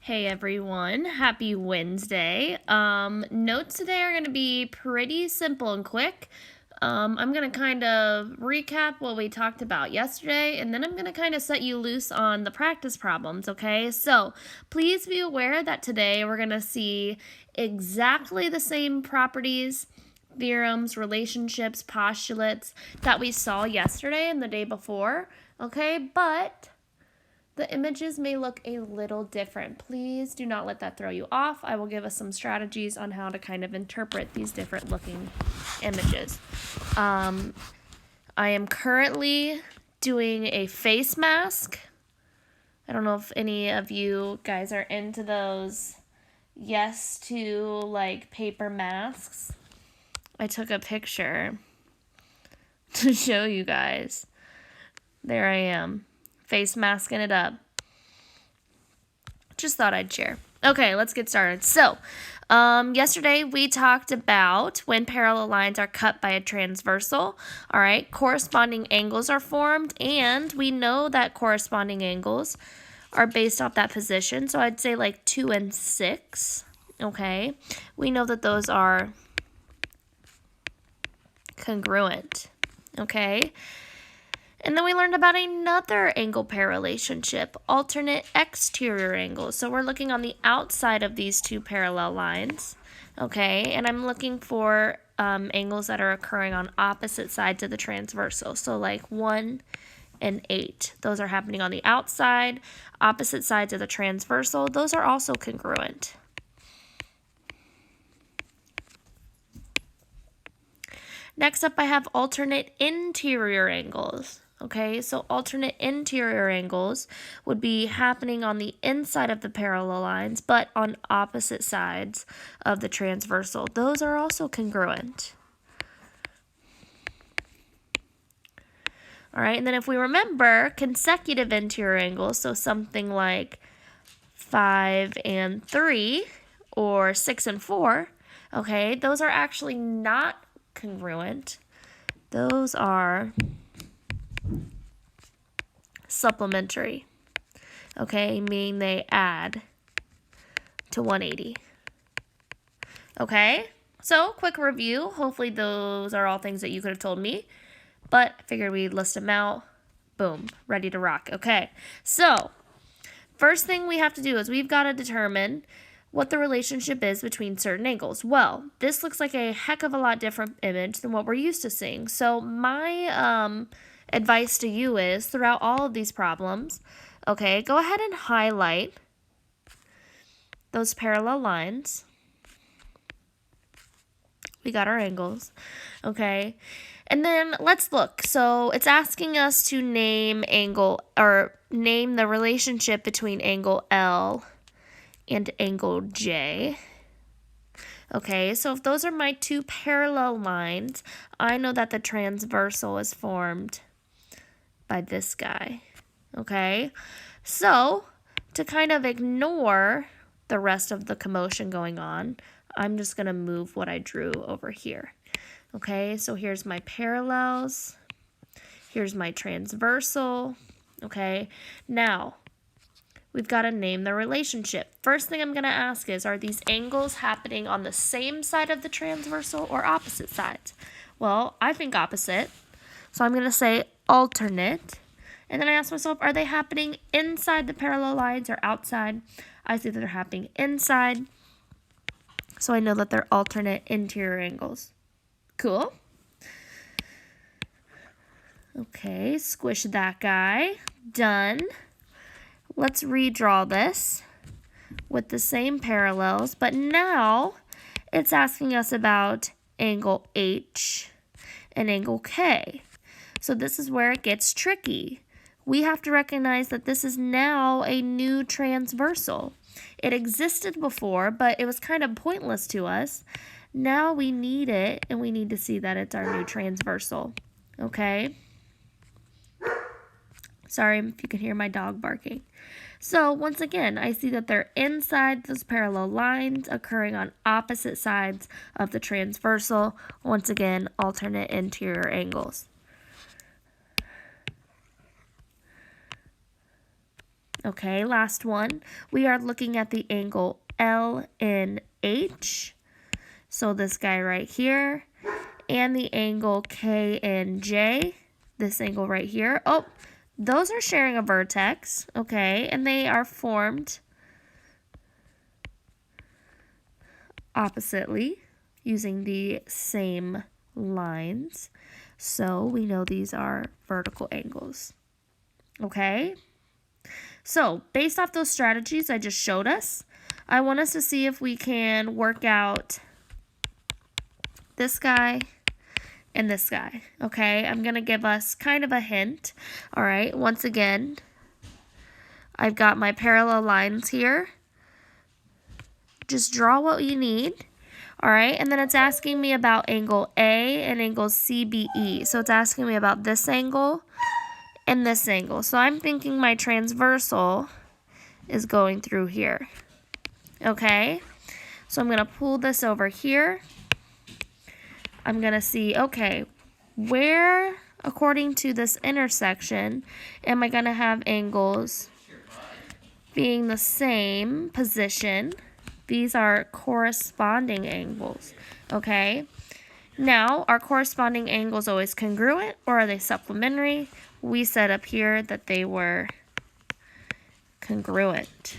Hey everyone, happy Wednesday. Notes today are going to be pretty simple and quick. I'm going to kind of recap what we talked about yesterday, and then I'm going to kind of set you loose on the practice problems, okay? So please be aware that today we're going to see exactly the same properties, theorems, relationships, postulates that we saw yesterday and the day before, okay? But the images may look a little different. Please do not let that throw you off. I will give us some strategies on how to kind of interpret these different looking images. I am currently doing a face mask. I don't know if any of you guys are into those yes to like paper masks. I took a picture to show you guys. There I am, face masking it up. Just thought I'd share. Okay, let's get started. So, yesterday we talked about when parallel lines are cut by a transversal. All right, corresponding angles are formed, and we know that corresponding angles are based off that position. So I'd say like 2 and 6. Okay, we know that those are congruent. Okay. And then we learned about another angle pair relationship, alternate exterior angles. So we're looking on the outside of these two parallel lines, okay? And I'm looking for angles that are occurring on opposite sides of the transversal. So like 1 and 8. Those are happening on the outside, opposite sides of the transversal. Those are also congruent. Next up, I have alternate interior angles. Okay, so alternate interior angles would be happening on the inside of the parallel lines, but on opposite sides of the transversal. Those are also congruent. All right, and then if we remember consecutive interior angles, so something like 5 and 3 or 6 and 4, okay, those are actually not congruent. Those are supplementary, okay, meaning they add to 180. Okay, so quick review. Hopefully those are all things that you could have told me, but I figured we'd list them out. Boom, ready to rock. Okay, so first thing we have to do is we've got to determine what the relationship is between certain angles. Well, this looks like a heck of a lot different image than what we're used to seeing. So my advice to you is throughout all of these problems, okay, go ahead and highlight those parallel lines. We got our angles, okay? And then let's look. So it's asking us to name name the relationship between angle L and angle J. Okay, so if those are my two parallel lines, I know that the transversal is formed by this guy. Okay, so to kind of ignore the rest of the commotion going on, I'm just going to move what I drew over here. Okay, so here's my parallels. Here's my transversal. Okay, now we've got to name the relationship. First thing I'm going to ask is, are these angles happening on the same side of the transversal or opposite sides? Well, I think opposite. So I'm going to say alternate. And then I ask myself, are they happening inside the parallel lines or outside? I see that they're happening inside. So I know that they're alternate interior angles. Cool. Okay, squish that guy. Done. Let's redraw this with the same parallels, but now it's asking us about angle H and angle K. So this is where it gets tricky. We have to recognize that this is now a new transversal. It existed before, but it was kind of pointless to us. Now we need it, and we need to see that it's our new transversal. Okay? Sorry if you can hear my dog barking. So once again, I see that they're inside those parallel lines occurring on opposite sides of the transversal. Once again, alternate interior angles. Okay, last one. We are looking at the angle LNH. So this guy right here. And the angle KNJ. This angle right here. Oh, those are sharing a vertex. Okay, and they are formed oppositely using the same lines. So we know these are vertical angles. Okay? So based off those strategies I just showed us, I want us to see if we can work out this guy and this guy. Okay? I'm going to give us kind of a hint. All right? Once again, I've got my parallel lines here. Just draw what you need. All right, and then it's asking me about angle A and angle CBE. So it's asking me about this angle and this angle. So I'm thinking my transversal is going through here. Okay, so I'm going to pull this over here. I'm going to see, okay, where, according to this intersection, am I going to have angles being the same position? These are corresponding angles, okay? Now, are corresponding angles always congruent or are they supplementary? We said up here that they were congruent.